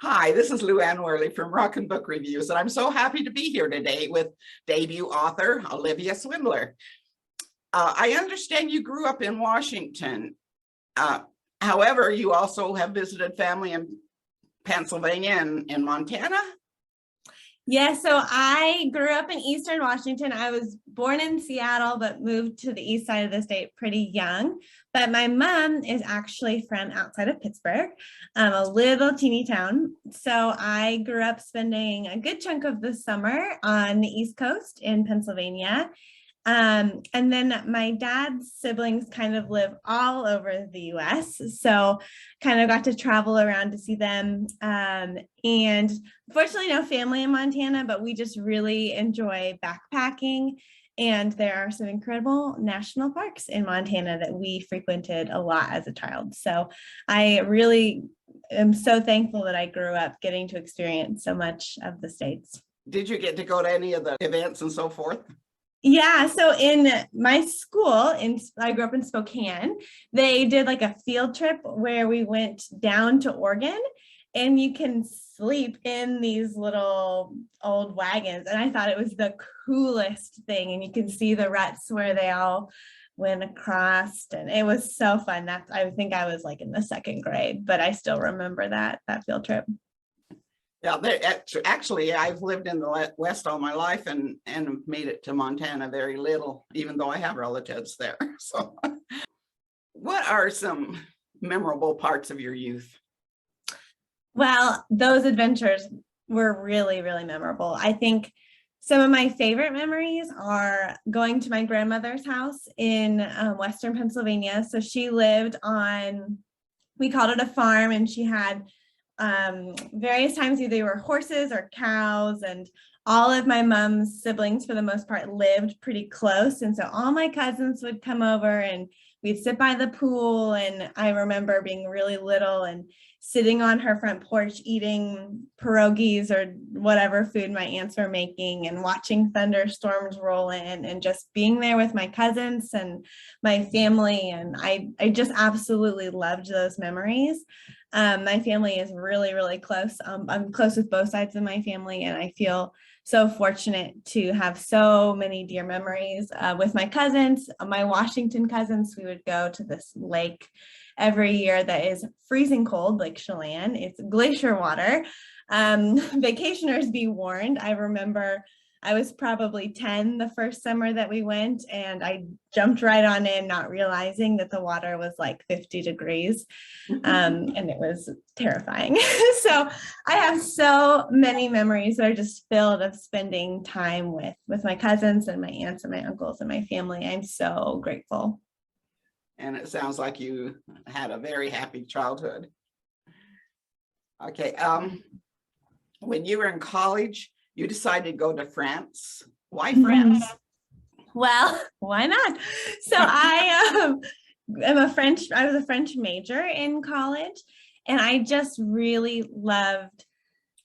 Hi, this is Lou Ann Worley from Rock and Book Reviews, and I'm so happy to be here today with debut author Olivia Swindler. I understand you grew up in Washington. However, you also have visited family in Pennsylvania and in Montana. Yeah, so I grew up in Eastern Washington. I was born in Seattle, but moved to the east side of the state pretty young. But my mom is actually from outside of Pittsburgh, a little teeny town. So I grew up spending a good chunk of the summer on the East Coast in Pennsylvania. And then my dad's siblings kind of live all over the US. So kind of got to travel around to see them. And fortunately, no family in Montana, but we just really enjoy backpacking. And there are some incredible national parks in Montana that we frequented a lot as a child. So I really am so thankful that I grew up getting to experience so much of the States. Did you get to go to any of the events and so forth? Yeah, so in my school, I grew up in Spokane, they did like a field trip where we went down to Oregon, and you can sleep in these little old wagons. And I thought it was the coolest thing. And you can see the ruts where they all went across, and it was so fun. I think I was like in the second grade, but I still remember that field trip. Yeah, actually, I've lived in the West all my life and made it to Montana very little, even though I have relatives there. So what are some memorable parts of your youth? Well, those adventures were really, really memorable. I think some of my favorite memories are going to my grandmother's house in Western Pennsylvania. So she lived on, we called it a farm, and she had various times either they were horses or cows, and all of my mom's siblings for the most part lived pretty close, and so all my cousins would come over and we'd sit by the pool. And I remember being really little and sitting on her front porch eating pierogies or whatever food my aunts were making, and watching thunderstorms roll in, and just being there with my cousins and my family. And I just absolutely loved those memories. My family is really, really close. I'm close with both sides of my family, and I feel so fortunate to have so many dear memories with my cousins, my Washington cousins. We would go to this lake every year that is freezing cold, Lake Chelan. It's glacier water. Vacationers be warned. I remember I was probably 10 the first summer that we went, and I jumped right on in, not realizing that the water was like 50 degrees, and it was terrifying. So I have so many memories that are just filled of spending time with my cousins and my aunts and my uncles and my family. I'm so grateful. And it sounds like you had a very happy childhood. Okay, when you were in college, you decided to go to France. Why France? Well, why not? So I was a French major in college, and I just really loved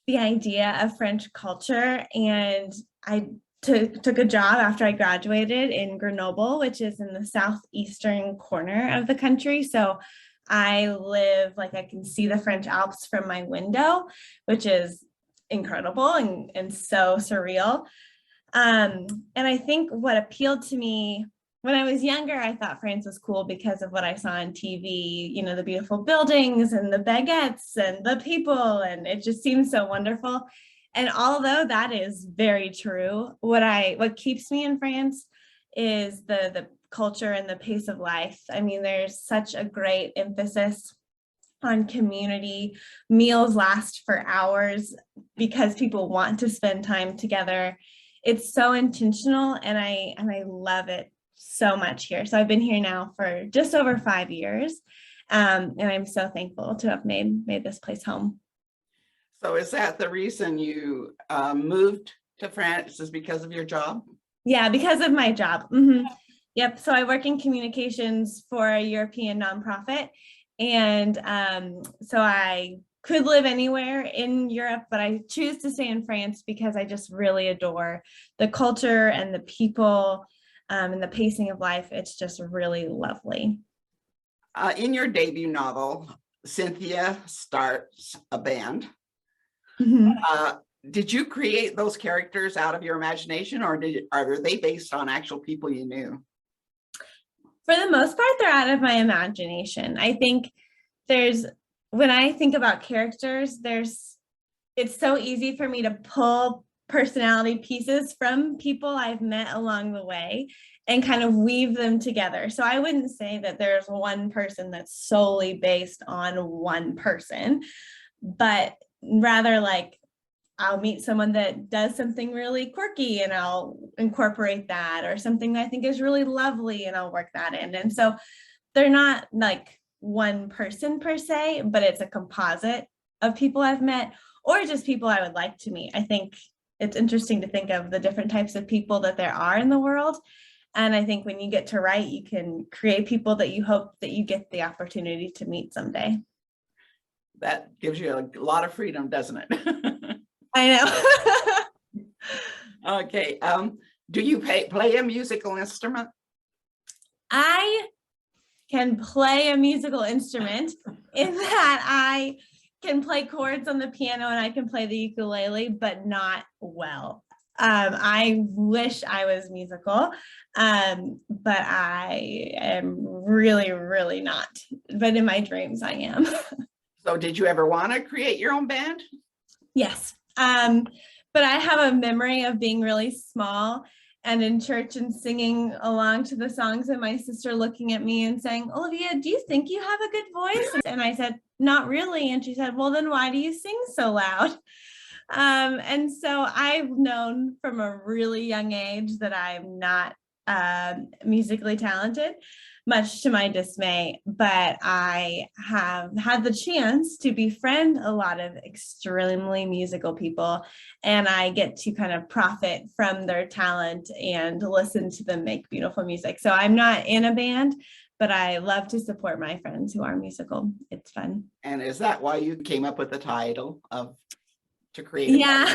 the idea of French culture. And I took a job after I graduated in Grenoble, which is in the southeastern corner of the country. So I live, like, I can see the French Alps from my window, which is incredible and so surreal. And I think what appealed to me when I was younger, I thought France was cool because of what I saw on TV, you know, the beautiful buildings and the baguettes and the people, and it just seemed so wonderful. And although that is very true, what keeps me in France is the culture and the pace of life. I mean, there's such a great emphasis on community. Meals last for hours because people want to spend time together. It's so intentional, and I love it so much here. So I've been here now for just over 5 years, and I'm so thankful to have made this place home. So is that the reason you moved to France, is because of your job? Yeah, because of my job. Yep. So I work in communications for a European nonprofit. And so I could live anywhere in Europe, but I choose to stay in France because I just really adore the culture and the people, and the pacing of life. It's just really lovely. In your debut novel, Cynthia starts a band. Mhm. Did you create those characters out of your imagination, or are they based on actual people you knew? For the most part, they're out of my imagination. I think there's, when I think about characters, it's so easy for me to pull personality pieces from people I've met along the way and kind of weave them together. So I wouldn't say that there's one person that's solely based on one person, but rather like I'll meet someone that does something really quirky and I'll incorporate that, or something that I think is really lovely and I'll work that in. And so they're not like one person per se, but it's a composite of people I've met or just people I would like to meet. I think it's interesting to think of the different types of people that there are in the world. And I think when you get to write, you can create people that you hope that you get the opportunity to meet someday. That gives you a lot of freedom, doesn't it? I know. Okay. Do you play a musical instrument? I can play a musical instrument in that I can play chords on the piano and I can play the ukulele, but not well. I wish I was musical, but I am really, really not. But in my dreams, I am. So did you ever want to create your own band? Yes. But I have a memory of being really small and in church and singing along to the songs, and my sister looking at me and saying, Olivia, do you think you have a good voice? And I said, not really. And she said, well, then why do you sing so loud? And so I've known from a really young age that I'm not musically talented, much to my dismay, but I have had the chance to befriend a lot of extremely musical people, and I get to kind of profit from their talent and listen to them make beautiful music. So I'm not in a band, but I love to support my friends who are musical. It's fun. And is that why you came up with the title of to create a Yeah.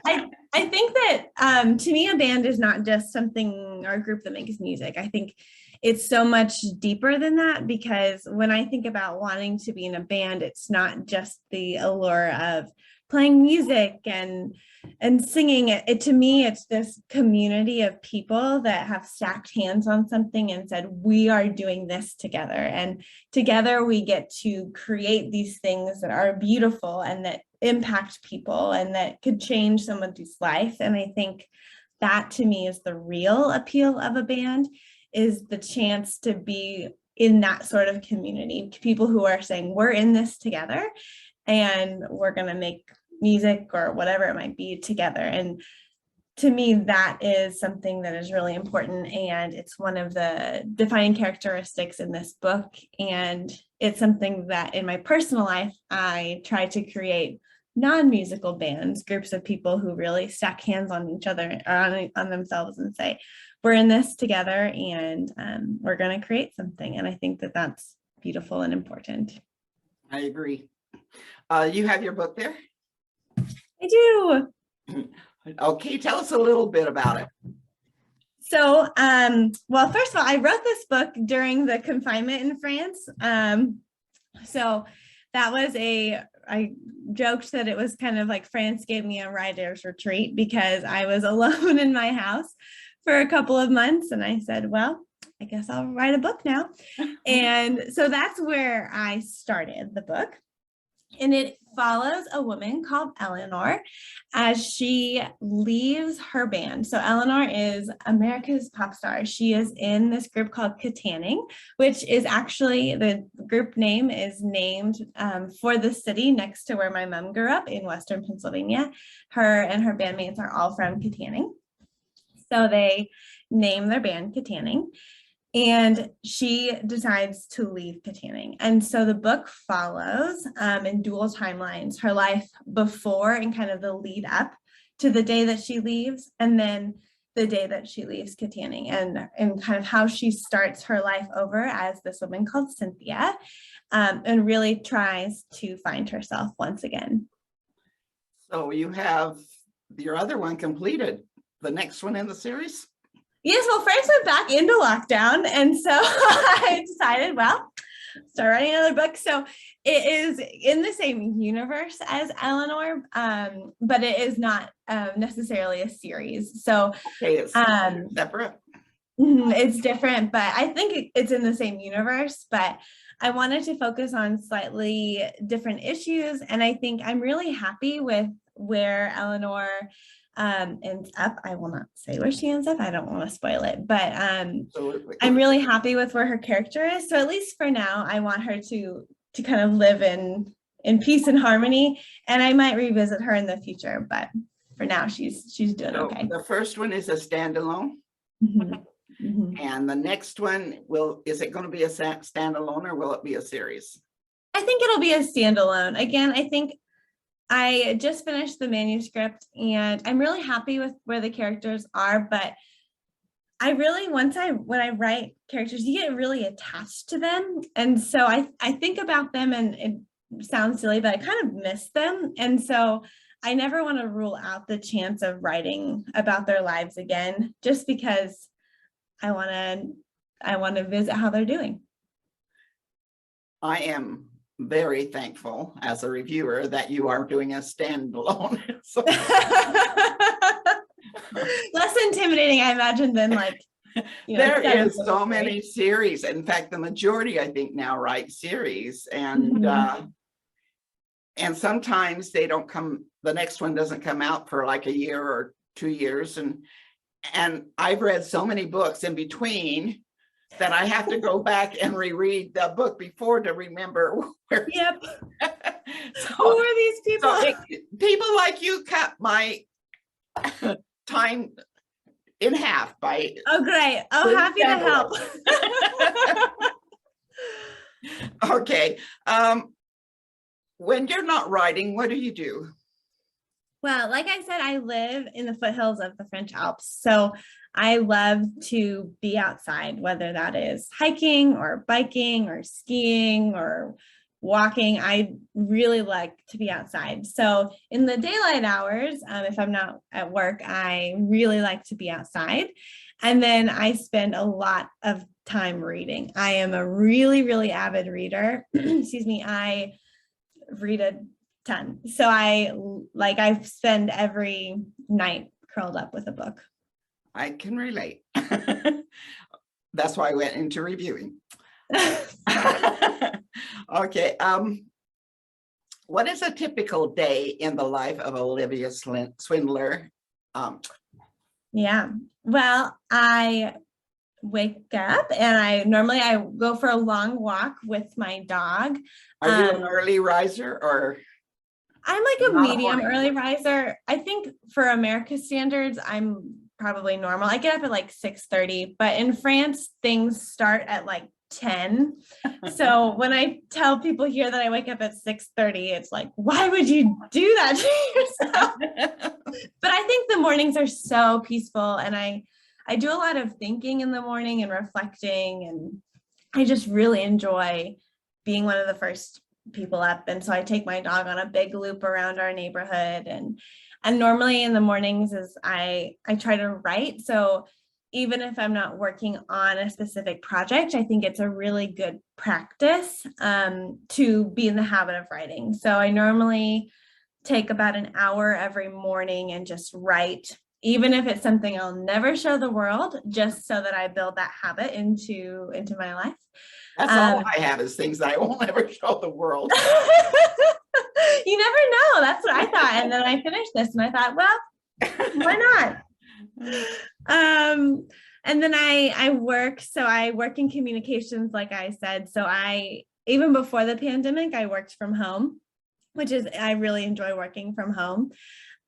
band? I think that to me, a band is not just something or a group that makes music. I think it's so much deeper than that, because when I think about wanting to be in a band, it's not just the allure of playing music and singing. It to me, it's this community of people that have stacked hands on something and said, we are doing this together. And together we get to create these things that are beautiful and that impact people and that could change someone's life. And I think that to me is the real appeal of a band, is the chance to be in that sort of community, people who are saying we're in this together and we're going to make music or whatever it might be together. And to me, that is something that is really important, and it's one of the defining characteristics in this book. And it's something that in my personal life, I try to create non-musical bands, groups of people who really stack hands on each other or on themselves and say, we're in this together and we're going to create something. And I think that that's beautiful and important. I agree. You have your book there? I do. Okay, tell us a little bit about it. So, well, first of all, I wrote this book during the confinement in France. So that was I joked that it was kind of like France gave me a writer's retreat, because I was alone in my house for a couple of months. And I said, well, I guess I'll write a book now. And so that's where I started the book. And it follows a woman called Eleanor as she leaves her band. So Eleanor is America's pop star. She is in this group called Katanning, which is actually, the group name is named for the city next to where my mom grew up in Western Pennsylvania. Her and her bandmates are all from Katanning. So they name their band Katanning. And she decides to leave Katanning. And so the book follows in dual timelines, her life before and kind of the lead up to the day that she leaves, and then the day that she leaves Katanning, and kind of how she starts her life over as this woman called Cynthia, and really tries to find herself once again. So you have your other one completed, the next one in the series? Yes, well, France went back into lockdown. And so I decided, well, start writing another book. So It is in the same universe as Eleanor, but it is not necessarily a series. So Okay, it's separate. it's different, but I think it's in the same universe. But I wanted to focus on slightly different issues. And I think I'm really happy with where Eleanor ends up. I will not say where she ends up. I don't want to spoil it, but Absolutely. I'm really happy with where her character is. So at least for now, I want her to kind of live in peace and harmony. And I might revisit her in the future, but for now she's doing So okay. the first one is a standalone. Mhm. Mhm. And the next one is it going to be a standalone or will it be a series? I think it'll be a standalone. Again, I think I just finished the manuscript and I'm really happy with where the characters are, but I really, when I write characters, you get really attached to them. And so I think about them, and it sounds silly, but I kind of miss them. And so I never want to rule out the chance of writing about their lives again, just because I want to visit how they're doing. I am very thankful as a reviewer that you are doing a standalone. So, less intimidating, I imagine, than like, there is so many series. In fact, the majority, I think, now write series, and and sometimes they don't come. The next one doesn't come out for like a year or 2 years, and I've read so many books in between that I have to go back and reread the book before to remember where. Yep. So, who are these people? So people like you cut my time in half by. Oh, great. Oh, happy to help. Okay. When you're not writing, what do you do? Well, like I said, I live in the foothills of the French Alps. So I love to be outside, whether that is hiking or biking or skiing or walking. I really like to be outside. So in the daylight hours, if I'm not at work, I really like to be outside. And then I spend a lot of time reading. I am a really, really avid reader. Excuse me. I read a ton. So I spend every night curled up with a book. I can relate. That's why I went into reviewing. Okay. What is a typical day in the life of Olivia Swindler? Yeah. Well, I wake up and I normally go for a long walk with my dog. Are you an early riser, or? I'm like a medium early riser. I think for America's standards, I'm probably normal. I get up at like 6:30, but in France, things start at like 10. So when I tell people here that I wake up at 6:30, it's like, why would you do that to yourself? But I think the mornings are so peaceful, and I do a lot of thinking in the morning and reflecting, and I just really enjoy being one of the first people up. And so I take my dog on a big loop around our neighborhood, and normally in the mornings is I try to write. So even if I'm not working on a specific project, I think it's a really good practice to be in the habit of writing. So I normally take about an hour every morning and just write, even if it's something I'll never show the world, just so that I build that habit into my life. That's all I have, is things that I won't ever show the world. You never know. That's what I thought. And then I finished this and I thought, well, why not? And then I work. So I work in communications, like I said. So even before the pandemic, I worked from home, I really enjoy working from home.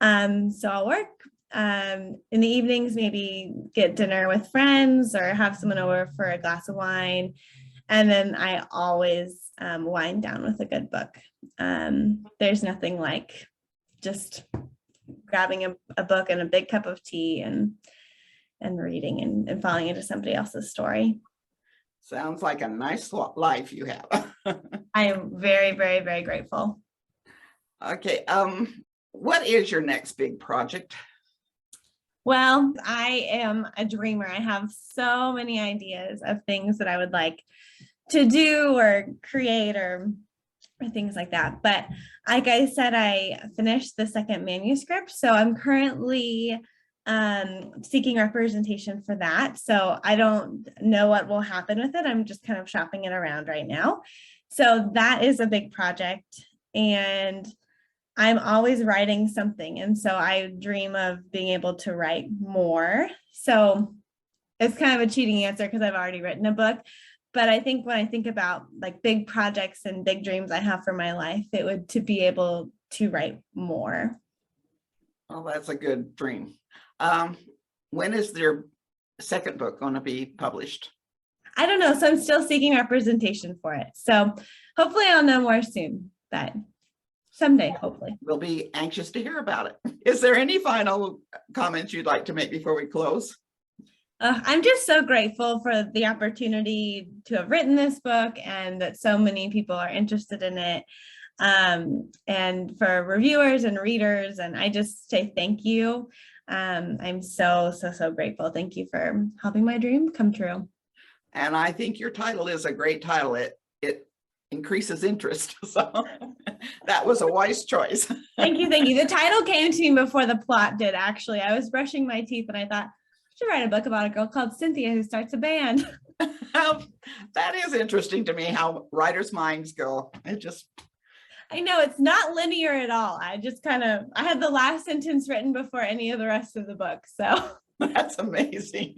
So I'll work in the evenings, maybe get dinner with friends or have someone over for a glass of wine. And then I always wind down with a good book. There's nothing like just grabbing a book and a big cup of tea and reading and falling into somebody else's story. Sounds like a nice life you have. I am very, very, very grateful. Okay. What is your next big project? Well, I am a dreamer. I have so many ideas of things that I would like to do or create or or things like that. But like I said, I finished the second manuscript, so I'm currently seeking representation for that. So I don't know what will happen with it. I'm just kind of shopping it around right now. So that is a big project, and I'm always writing something. And so I dream of being able to write more. So it's kind of a cheating answer because I've already written a book. But I think when I think about like big projects and big dreams I have for my life, it would to be able to write more. Well, that's a good dream. When is their second book going to be published? I don't know. So I'm still seeking representation for it. So hopefully I'll know more soon, but someday, hopefully. We'll be anxious to hear about it. Is there any final comments you'd like to make before we close? I'm just so grateful for the opportunity to have written this book and that so many people are interested in it. And for reviewers and readers, and I just say thank you. I'm so grateful. Thank you for helping my dream come true. And I think your title is a great title. It increases interest. So that was a wise choice. Thank you. Thank you. The title came to me before the plot did, actually. I was brushing my teeth and I thought, I should write a book about a girl called Cynthia who starts a band. That is interesting to me how writers' minds go. I know it's not linear at all. I had the last sentence written before any of the rest of the book. So that's amazing.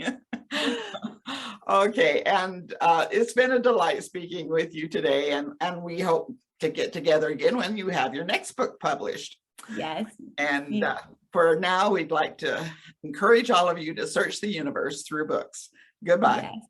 Okay, and it's been a delight speaking with you today, and we hope to get together again when you have your next book published. Yes. And for now, we'd like to encourage all of you to search the universe through books. Goodbye. Yes.